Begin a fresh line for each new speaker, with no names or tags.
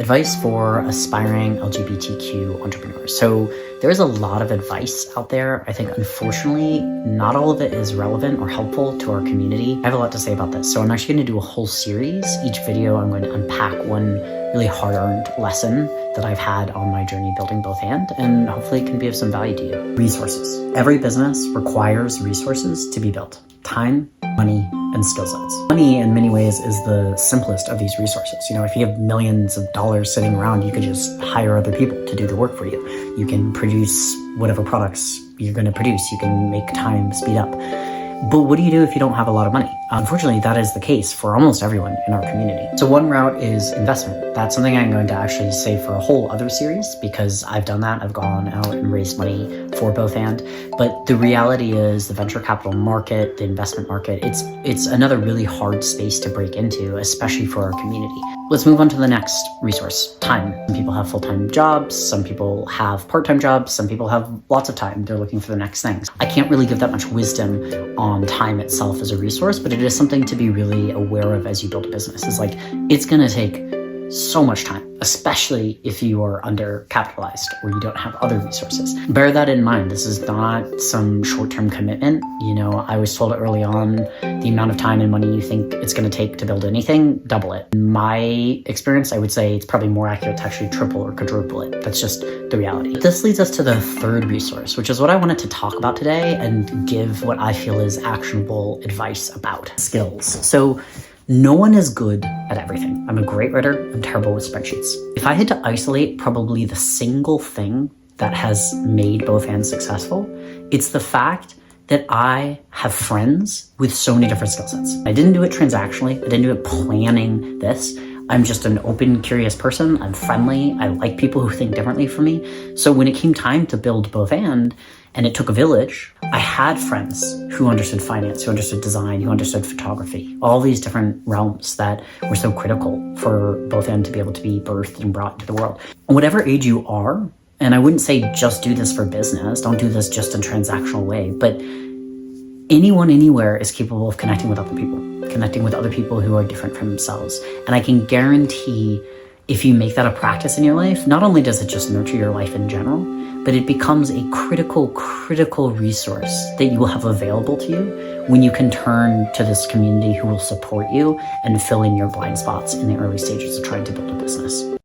Advice for aspiring LGBTQ entrepreneurs. So there's a lot of advice out there. I think, unfortunately, not all of it is relevant or helpful to our community. I have a lot to say about this. So I'm actually going to do a whole series. Each video, I'm going to unpack one really hard-earned lesson that I've had on my journey building both and hopefully it can be of some value to you. Resources. Every business requires resources to be built. Time, money, and skill sets. Money, in many ways, is the simplest of these resources. You know, if you have millions of dollars sitting around, you could just hire other people to do the work for you. You can produce whatever products you're going to produce. You can make time speed up. But what do you do if you don't have a lot of money? Unfortunately, that is the case for almost everyone in our community. So one route is investment. That's something I'm going to actually save for a whole other series because I've done that. I've gone out and raised money for both and. But the reality is the venture capital market, the investment market, it's another really hard space to break into, especially for our community. Let's move on to the next resource, time. Some people have full-time jobs. Some people have part-time jobs. Some people have lots of time. They're looking for the next things. I can't really give that much wisdom on time itself as a resource, but it is something to be really aware of as you build a business. It's like, it's going to take so much time, especially if you are undercapitalized or you don't have other resources. Bear that in mind. This is not some short-term commitment. You know, I was told early on, the amount of time and money you think it's going to take to build anything, double it. In my experience, I would say it's probably more accurate to actually triple or quadruple it. That's just the reality. This leads us to the third resource, which is what I wanted to talk about today and give what I feel is actionable advice about: skills. So no one is good at everything. I'm a great writer. I'm terrible with spreadsheets. If I had to isolate probably the single thing that has made both and successful, it's the fact that I have friends with so many different skill sets. I didn't do it transactionally. I didn't do it planning this. I'm just an open, curious person. I'm friendly. I like people who think differently from me. So when it came time to build both and it took a village, I had friends who understood finance, who understood design, who understood photography, all these different realms that were so critical for both and to be able to be birthed and brought into the world. Whatever age you are, and I wouldn't say just do this for business, don't do this just in a transactional way, but anyone anywhere is capable of connecting with other people who are different from themselves. And I can guarantee if you make that a practice in your life, not only does it just nurture your life in general, but it becomes a critical resource that you will have available to you when you can turn to this community who will support you and fill in your blind spots in the early stages of trying to build a business.